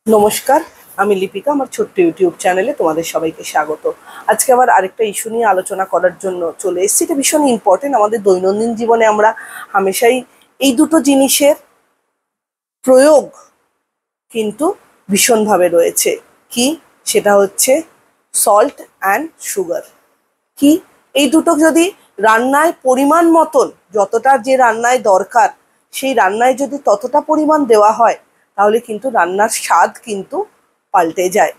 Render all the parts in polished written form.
নমস্কার, আমি লিপিকা। আমার ছোট্ট ইউটিউব চ্যানেলে তোমাদের সবাইকে স্বাগত। আজকে আবার আরেকটা ইস্যু নিয়ে আলোচনা করার জন্য চলে এসেছি। এটা ভীষণ ইম্পর্টেন্ট। আমাদের দৈনন্দিন জীবনে আমরা হামেশাই এই দুটো জিনিসের প্রয়োগ কিন্তু ভীষণভাবে রয়েছে। কি? সেটা হচ্ছে সল্ট অ্যান্ড সুগার। কি? এই দুটো যদি রান্নায় পরিমাণ মতন, যতটা যে রান্নায় দরকার সেই রান্নায় যদি ততটা পরিমাণ দেওয়া হয়, তাহলে কিন্তু রান্নার স্বাদ কিন্তু পাল্টে যায়।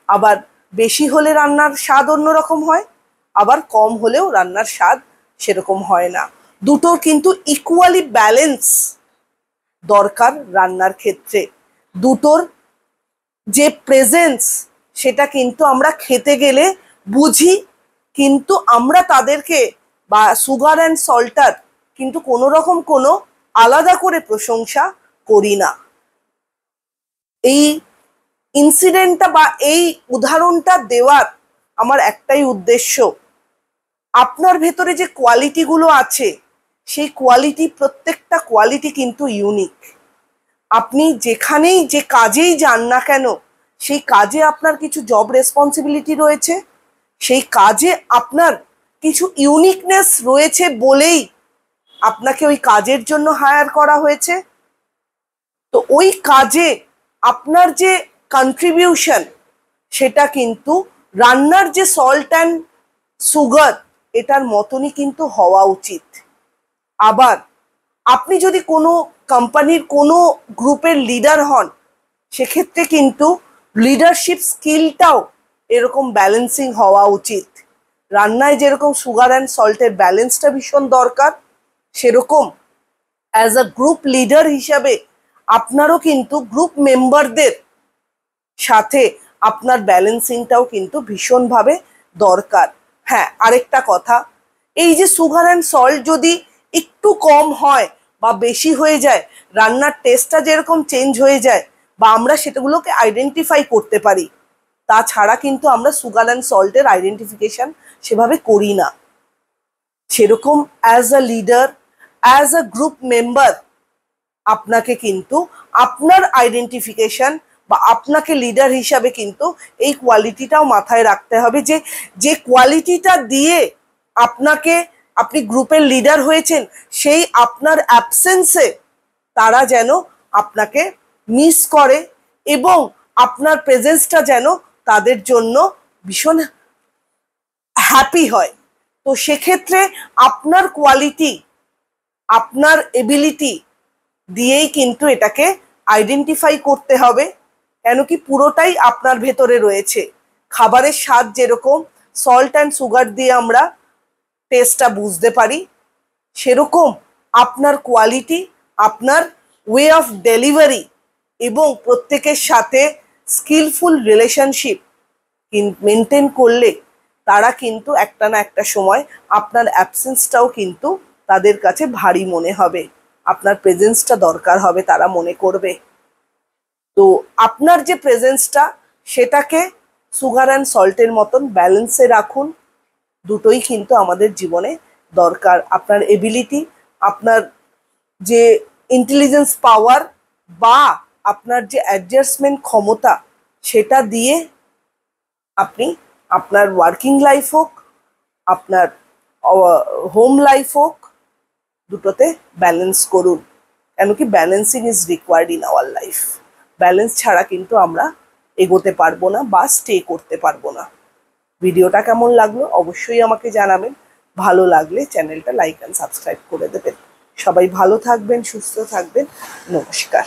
আবার বেশি হলে রান্নার স্বাদ অন্যরকম হয়, আবার কম হলেও রান্নার স্বাদ সেরকম হয় না। দুটোর কিন্তু ইকুয়ালি ব্যালেন্স দরকার রান্নার ক্ষেত্রে। দুটোর যে প্রেজেন্স সেটা কিন্তু আমরা খেতে গেলে বুঝি, কিন্তু আমরা তাদেরকে বা সুগার অ্যান্ড সল্টার কিন্তু কোনো রকম কোনো আলাদা করে প্রশংসা করি না। এই ইনসিডেন্টটা বা এই উদাহরণটা দেওয়ার আমার একটাই উদ্দেশ্য, আপনার ভেতরে যে কোয়ালিটিগুলো আছে সেই কোয়ালিটি, প্রত্যেকটা কোয়ালিটি কিন্তু ইউনিক। আপনি যেখানেই যে কাজেই যান না কেন, সেই কাজে আপনার কিছু জব রেসপন্সিবিলিটি রয়েছে, সেই কাজে আপনার কিছু ইউনিকনেস রয়েছে বলেই আপনাকে ওই কাজের জন্য হায়ার করা হয়েছে। তো ওই কাজে আপনার যে কন্ট্রিবিউশন সেটা কিন্তু রান্নার যে সল্ট অ্যান্ড সুগার এটার মতনই কিন্তু হওয়া উচিত। আবার আপনি যদি কোনো কোম্পানির কোনো গ্রুপের লিডার হন, সেক্ষেত্রে কিন্তু লিডারশিপ স্কিলটাও এরকম ব্যালেন্সিং হওয়া উচিত। রান্নায় যেরকম সুগার অ্যান্ড সল্টের ব্যালেন্সটা ভীষণ দরকার, সেরকম অ্যাজ আ গ্রুপ লিডার হিসাবে আপনারও কিন্তু গ্রুপ মেম্বারদের সাথে আপনার ব্যালেন্সিংটাও কিন্তু ভীষণভাবে দরকার। হ্যাঁ, আরেকটা কথা, এই যে সুগার অ্যান্ড সল্ট যদি একটু কম হয় বা বেশি হয়ে যায়, রান্নার টেস্টটা যেরকম চেঞ্জ হয়ে যায় বা আমরা সেটাগুলোকে আইডেন্টিফাই করতে পারি। তাছাড়া কিন্তু আমরা সুগার অ্যান্ড সল্টের আইডেন্টিফিকেশন সেভাবে করি না। সেরকম as a leader, as a group member আপনাকে কিন্তু আপনার আইডেন্টিফিকেশন বা আপনাকে লিডার হিসাবে কিন্তু এই কোয়ালিটিটাও মাথায় রাখতে হবে, যে যে কোয়ালিটিটা দিয়ে আপনাকে, আপনি গ্রুপের লিডার হয়েছেন, সেই আপনার অ্যাবসেন্সে তারা যেন আপনাকে মিস করে এবং আপনার প্রেজেন্সটা যেন তাদের জন্য ভীষণ হ্যাপি হয়। তো সেক্ষেত্রে আপনার কোয়ালিটি, আপনার এবিলিটি দিয়েই কিন্তু এটাকে আইডেন্টিফাই করতে হবে। কেন কি পুরোটাই আপনার ভেতরে রয়েছে। খাবারের স্বাদ যেরকম সল্ট অ্যান্ড সুগার দিয়ে আমরা টেস্টটা বুঝতে পারি, সেরকম আপনার কোয়ালিটি, আপনার ওয়ে অফ ডেলিভারি এবং প্রত্যেকের সাথে স্কিলফুল রিলেশনশিপ মেনটেন করলে তারা কিন্তু একটা না একটা সময় আপনার অ্যাবসেন্সটাও কিন্তু তাদের কাছে ভারী মনে হবে, আপনার প্রেজেন্সটা দরকার হবে, তারা মনে করবে। তো আপনার যে প্রেজেন্সটা সেটাকে সুগার অ্যান্ড সল্টের মতন ব্যালেন্সে রাখুন। দুটোই কিন্তু আমাদের জীবনে দরকার। আপনার এবিলিটি, আপনার যে ইন্টেলিজেন্স পাওয়ার বা আপনার যে অ্যাডজাস্টমেন্ট ক্ষমতা, সেটা দিয়ে আপনি আপনার ওয়ার্কিং লাইফ হোক, আপনার হোম লাইফ হোক, দুটোতে ব্যালেন্স করুন। কেন কি balancing is required in our life. Balance ছাড়া কিন্তু আমরা এগোতে পারবো না বা স্টে করতে পারবো না। ভিডিওটা কেমন লাগলো অবশ্যই আমাকে জানাবেন। ভালো লাগলে চ্যানেলটা লাইক অ্যান্ড সাবস্ক্রাইব করে দেবেন। সবাই ভালো থাকবেন, সুস্থ থাকবেন। নমস্কার।